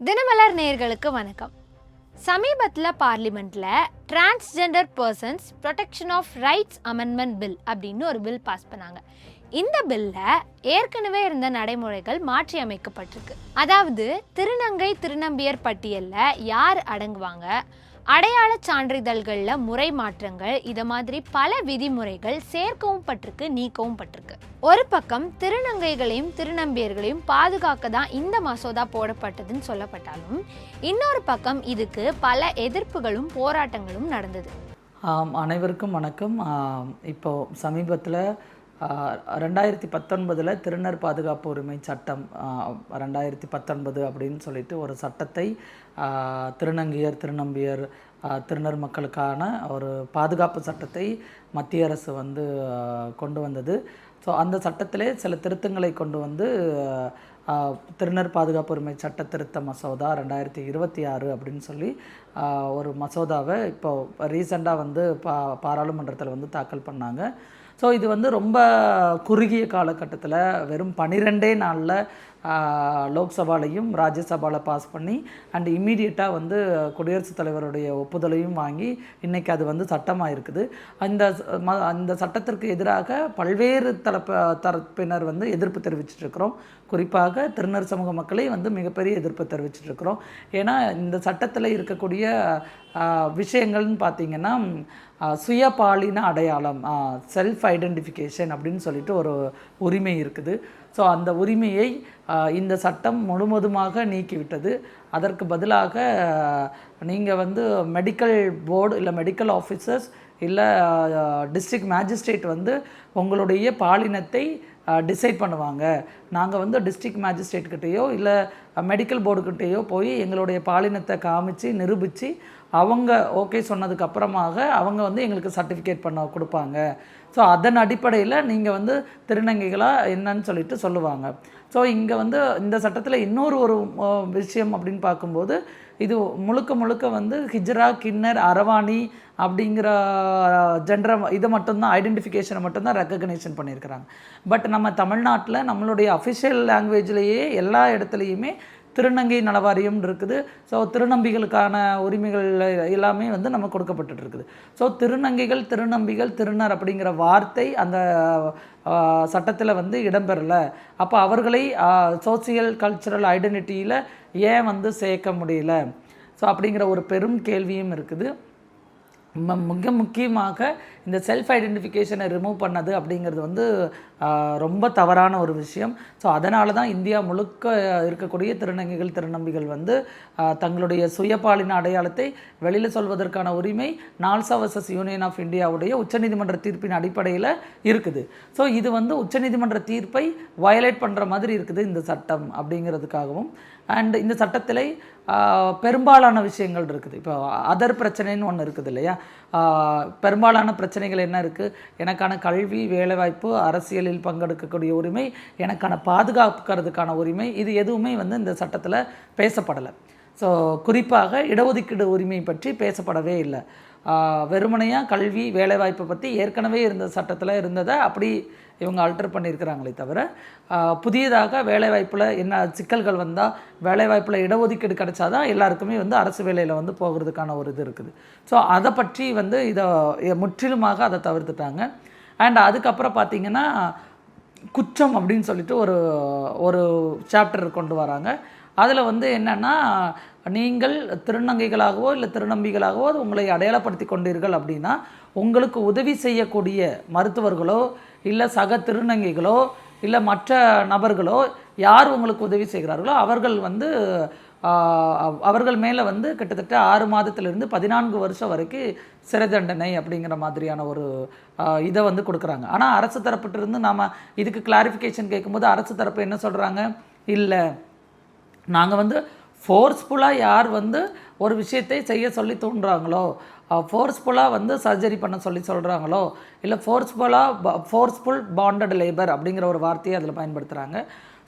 தினமலர் நேயர்களுக்கு வணக்கம். சமீபத்தில் பார்லிமெண்ட்ல transgender persons protection of rights amendment bill அப்படின்னு ஒரு பில் பாஸ் பண்ணாங்க. இந்த பில்ல ஏற்கனவே இருந்த நடைமுறைகள் மாற்றி அமைக்கப்பட்டிருக்கு. அதாவது திருநங்கை திருநம்பியர் பட்டியல்ல யார் அடங்குவாங்க, அடையாள சான்றிதழ்களில் முறை மாற்றங்கள், இதை மாதிரி பல விதிமுறைகள் சேர்க்கவும் பட்டிருக்கு, நீக்கவும் பட்டிருக்கு. ஒரு பக்கம் திருநங்கைகளையும் திருநம்பியர்களையும் பாதுகாக்க தான் இந்த மசோதா போடப்பட்டதுன்னு சொல்லப்பட்டாலும் இன்னொரு பக்கம் இதுக்கு பல எதிர்ப்புகளும் போராட்டங்களும் நடந்தது. அனைவருக்கும் வணக்கம். இப்போ சமீபத்தில் 2019 திருநர் பாதுகாப்பு உரிமை சட்டம் 2019 அப்படின்னு சொல்லிட்டு ஒரு சட்டத்தை திருநங்கையர் திருநம்பியர் திருநர் மக்களுக்கான ஒரு பாதுகாப்பு சட்டத்தை மத்திய அரசு கொண்டு வந்தது. ஸோ அந்த சட்டத்திலே சில திருத்தங்களை கொண்டு வந்து திருநர் பாதுகாப்பு உரிமை சட்ட திருத்த மசோதா 2026 அப்படின்னு சொல்லி ஒரு மசோதாவை இப்போ ரீசெண்டாக பாராளுமன்றத்தில் தாக்கல் பண்ணாங்க. ஸோ இது ரொம்ப குறுகிய காலகட்டத்தில் வெறும் 12 நாளில் லோக்சபாலையும் ராஜ்யசபாவில் பாஸ் பண்ணி அண்ட் இம்மீடியட்டாக குடியரசுத் தலைவருடைய ஒப்புதலையும் வாங்கி இன்றைக்கி அது சட்டமாக இருக்குது. அந்த சட்டத்திற்கு எதிராக பல்வேறு தரப்பினர் எதிர்ப்பு தெரிவிச்சிட்ருக்கிறோம். குறிப்பாக திருநர் சமூக மக்களை மிகப்பெரிய எதிர்ப்பு தெரிவிச்சிட்ருக்கிறோம். ஏன்னா இந்த சட்டத்தில் இருக்கக்கூடிய விஷயங்கள்னு பார்த்திங்கன்னா சுயபாலின அடையாளம், செல்ஃப் ஐடென்டிஃபிகேஷன் அப்படின்னு சொல்லிட்டு ஒரு உரிமை இருக்குது. ஸோ அந்த உரிமையை இந்த சட்டம் முழுவதுமாக நீக்கிவிட்டது. அதற்கு பதிலாக நீங்கள் மெடிக்கல் போர்டு இல்லை மெடிக்கல் ஆஃபீஸர்ஸ் இல்லை டிஸ்ட்ரிக்ட் மேஜிஸ்ட்ரேட் உங்களுடைய பாலினத்தை டிசைட் பண்ணுவாங்க. நாங்கள் டிஸ்ட்ரிக்ட் மேஜிஸ்ட்ரேட்கிட்டேயோ இல்லை மெடிக்கல் போர்டுக்கிட்டேயோ போய் எங்களுடைய பாலினத்தை காமிச்சு நிரூபித்து அவங்க ஓகே சொன்னதுக்கு அப்புறமாக அவங்க எங்களுக்கு சர்டிஃபிகேட் பண்ண கொடுப்பாங்க. ஸோ அதன் அடிப்படையில் நீங்கள் திருநங்கைகளாக என்னன்னு சொல்லிட்டு சொல்லுவாங்க. ஸோ இங்கே இந்த சட்டத்தில் இன்னொரு விஷயம் அப்படின்னு பார்க்கும்போது இது முழுக்க ஹிஜ்ரா, கின்னர், அரவாணி அப்படிங்கிற ஜெண்டரை இதை மட்டும்தான் ஐடென்டிஃபிகேஷனை மட்டும்தான் ரெக்கக்னேஷன் பண்ணியிருக்கிறாங்க. பட் நம்ம தமிழ்நாட்டில் நம்மளுடைய அஃபிஷியல் லாங்குவேஜ்லேயே எல்லா இடத்துலையுமே திருநங்கை நலவாரியம் இருக்குது. ஸோ திருநம்பிகளுக்கான உரிமைகள் எல்லாமே நம்ம கொடுக்கப்பட்டு இருக்குது. ஸோ திருநங்கைகள் திருநம்பிகள் திருநர் அப்படிங்கிற வார்த்தை அந்த சட்டத்தில் இடம்பெறலை. அப்போ அவர்களை சோசியல் கல்ச்சுரல் ஐடென்டிட்டியில் ஏன் சேர்க்க முடியல? ஸோ அப்படிங்கிற ஒரு பெரும் கேள்வியும் இருக்குது. மிக முக்கியமாக இந்த செல்ஃப் ஐடென்டிஃபிகேஷனை ரிமூவ் பண்ணது அப்படிங்கிறது ரொம்ப தவறான ஒரு விஷயம். ஸோ அதனால தான் இந்தியா முழுக்க இருக்கக்கூடிய திருநங்கைகள் திருநம்பிகள் தங்களுடைய சுயபாலின அடையாளத்தை வெளியில் சொல்வதற்கான உரிமை நால்சா வர்சஸ் யூனியன் ஆஃப் இந்தியாவுடைய உச்சநீதிமன்ற தீர்ப்பின் அடிப்படையில் இருக்குது. ஸோ இது உச்சநீதிமன்ற தீர்ப்பை வயலேட் பண்ணுற மாதிரி இருக்குது இந்த சட்டம் அப்படிங்கிறதுக்காகவும். அண்ட் இந்த சட்டத்தில் பெரும்பாலான விஷயங்கள் இருக்குது. இப்போ அதர் பிரச்சனைன்னு ஒன்று இருக்குது இல்லையா? பெரும்பாலான பிரச்சனைகள் என்ன இருக்குது? எனக்கான கல்வி, வேலைவாய்ப்பு, அரசியலில் பங்கெடுக்கக்கூடிய உரிமை, எனக்கான பாதுகாக்கிறதுக்கான உரிமை, இது எதுவுமே இந்த சட்டத்தில் பேசப்படலை. ஸோ குறிப்பாக இடஒதுக்கீடு உரிமை பற்றி பேசப்படவே இல்லை. வெறுமனையாக கல்வி வேலைவாய்ப்பை பற்றி ஏற்கனவே இருந்த சட்டத்தில் இருந்ததை அப்படி இவங்க அல்டர் பண்ணியிருக்கிறாங்களே தவிர புதியதாக வேலைவாய்ப்பில் என்ன சிக்கல்கள் வந்தால் வேலைவாய்ப்பில் இடஒதுக்கீடு கிடைச்சாதான் எல்லாருக்குமே அரசு வேலையில் போகிறதுக்கான ஒரு இது இருக்குது. ஸோ அதை பற்றி இதை முற்றிலுமாக அதை தவிர்த்துட்டாங்க. அண்ட் அதுக்கப்புறம் பார்த்திங்கன்னா குற்றம் அப்படின்னு சொல்லிட்டு ஒரு சாப்டர் கொண்டு வராங்க. அதில் என்னென்னா, நீங்கள் திருநங்கைகளாகவோ இல்லை திருநம்பிகளாகவோ உங்களை அடையாளப்படுத்தி கொண்டீர்கள் அப்படின்னா உங்களுக்கு உதவி செய்யக்கூடிய மருத்துவர்களோ இல்லை சக திருநங்கைகளோ இல்லை மற்ற நபர்களோ யார் உங்களுக்கு உதவி செய்கிறார்களோ அவர்கள் மேலே கிட்டத்தட்ட 6 மாதத்திலிருந்து 14 வருஷம் வரைக்கும் சிறை தண்டனை அப்படிங்கிற மாதிரியான ஒரு இதை கொடுக்குறாங்க. ஆனால் அரசு தரப்பிட்டிருந்து நாம் இதுக்கு கிளாரிஃபிகேஷன் கேட்கும்போது அரசு தரப்பு என்ன சொல்கிறாங்க? இல்லை, நாங்கள் ஃபோர்ஸ்ஃபுல்லாக யார் ஒரு விஷயத்தை செய்ய சொல்லி தூண்டுறாங்களோ, ஃபோர்ஸ்ஃபுல்லாக சர்ஜரி பண்ண சொல்லி சொல்கிறாங்களோ, இல்லை ஃபோர்ஸ்ஃபுல் பாண்டட் லேபர் அப்படிங்கிற ஒரு வார்த்தையை அதில் பயன்படுத்துகிறாங்க.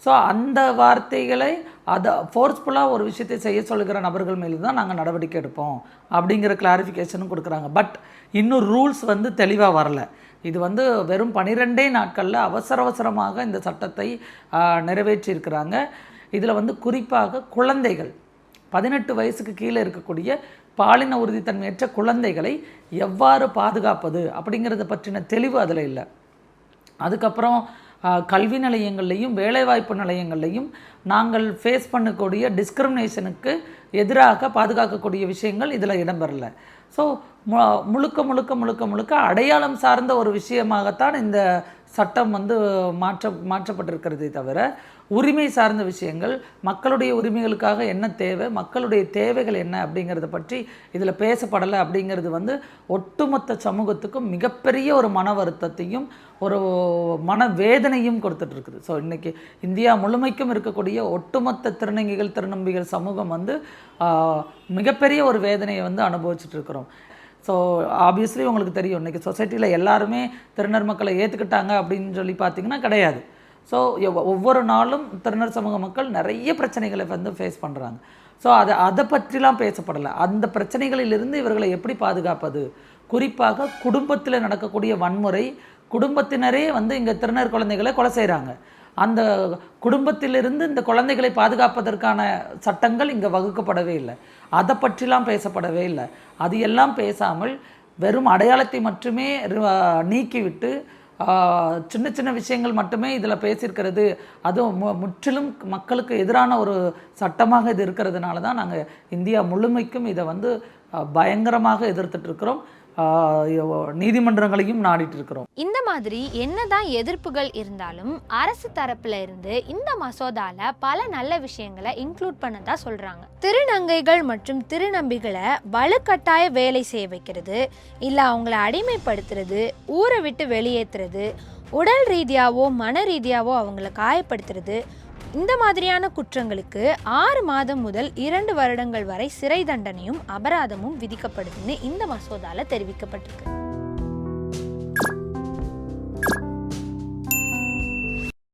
ஸோ அந்த வார்த்தைகளை அதை ஃபோர்ஸ்ஃபுல்லாக ஒரு விஷயத்தை செய்ய சொல்லுகிற நபர்கள் மேலே தான் நாங்கள் நடவடிக்கை எடுப்போம் அப்படிங்கிற கிளாரிஃபிகேஷனும் கொடுக்குறாங்க. பட் இன்னும் ரூல்ஸ் தெளிவாக வரலை. இது வெறும் 12 நாட்களில் அவசரமாக இந்த சட்டத்தை நிறைவேற்றியிருக்கிறாங்க. இதில் குறிப்பாக குழந்தைகள் 18 வயசுக்கு கீழே இருக்கக்கூடிய பாலின உறுதித்தன்மையற்ற குழந்தைகளை எவ்வாறு பாதுகாப்பது அப்படிங்கிறத பற்றின தெளிவு அதில் இல்லை. அதுக்கப்புறம் கல்வி நிலையங்கள்லையும் வேலைவாய்ப்பு நிலையங்கள்லையும் நாங்கள் ஃபேஸ் பண்ணக்கூடிய டிஸ்கிரிமினேஷனுக்கு எதிராக பாதுகாக்கக்கூடிய விஷயங்கள் இதில் இடம்பெறலை. ஸோ முழுக்க முழுக்க முழுக்க முழுக்க அடையாளம் சார்ந்த ஒரு விஷயமாகத்தான் இந்த சட்டம் வந்து மாற்றப்பட்டிருக்கிறதே தவிர உரிமை சார்ந்த விஷயங்கள், மக்களுடைய உரிமைகளுக்காக என்ன தேவை, மக்களுடைய தேவைகள் என்ன அப்படிங்கிறத பற்றி இதில் பேசப்படலை. அப்படிங்கிறது வந்து ஒட்டுமொத்த சமூகத்துக்கும் மிகப்பெரிய ஒரு மன வருத்தத்தையும் ஒரு மனவேதனையும் கொடுத்துட்ருக்குது. ஸோ இன்றைக்கி இந்தியா முழுமைக்கும் இருக்கக்கூடிய ஒட்டுமொத்த திருநங்கைகள் திருநம்பிகள் சமூகம் வந்து மிகப்பெரிய ஒரு வேதனையை வந்து அனுபவிச்சுட்ருக்குறோம். ஸோ ஆப்வியஸ்லி உங்களுக்கு தெரியும், இன்றைக்கி சொசைட்டியில் எல்லாருமே திருநர் மக்களை ஏற்றுக்கிட்டாங்க அப்படின்னு சொல்லி பார்த்திங்கன்னா கிடையாது. ஸோ ஒவ்வொரு நாளும் திருநர் சமூக மக்கள் நிறைய பிரச்சனைகளை வந்து ஃபேஸ் பண்ணுறாங்க. ஸோ அதை பற்றிலாம் பேசப்படலை. அந்த பிரச்சனைகளிலிருந்து இவர்களை எப்படி பாதுகாப்பது, குறிப்பாக குடும்பத்தில் நடக்கக்கூடிய வன்முறை, குடும்பத்தினரே வந்து இங்கே திருநர் குழந்தைகளை கொலை செய்கிறாங்க. அந்த குடும்பத்திலிருந்து இந்த குழந்தைகளை பாதுகாப்பதற்கான சட்டங்கள் இங்கே வகுக்கப்படவே இல்லை. அதை பற்றிலாம் பேசப்படவே இல்லை. அது எல்லாம் பேசாமல் வெறும் அடையாளத்தை மட்டுமே நீக்கிவிட்டு சின்ன சின்ன விஷயங்கள் மட்டுமே இதில் பேசியிருக்கிறது. அதுவும் முற்றிலும் மக்களுக்கு எதிரான ஒரு சட்டமாக இது இருக்கிறதுனால தான் நாங்கள் இந்தியா முழுமைக்கும் இதை வந்து பயங்கரமாக எதிர்த்துட்டு இருக்கிறோம். நீதிமன்றங்களையும் நாடிட்டு இருக்கிறோம். இந்த மாதிரி என்னதான் எதிர்ப்புகள் இருந்தாலும் அரசு தரப்புல இருந்து இந்த மசோதால பல நல்ல விஷயங்களை இன்க்ளூட் பண்ணதா சொல்றாங்க. திருநங்கைகள் மற்றும் திருநம்பிகளை வலுக்கட்டாய வேலை செய்ய வைக்கிறது, இல்ல அவங்கள அடிமைப்படுத்துறது, ஊரை விட்டு வெளியேற்றுறது, உடல் ரீதியாவோ மன ரீதியாவோ அவங்கள காயப்படுத்துறது, இந்த மாதிரியான குற்றங்களுக்கு 6 மாதம் முதல் 2 வருடங்கள் வரை சிறை தண்டனையும் அபராதமும் விதிக்கப்படுதுன்னு இந்த மசோதால தெரிவிக்கப்பட்டிருக்கு.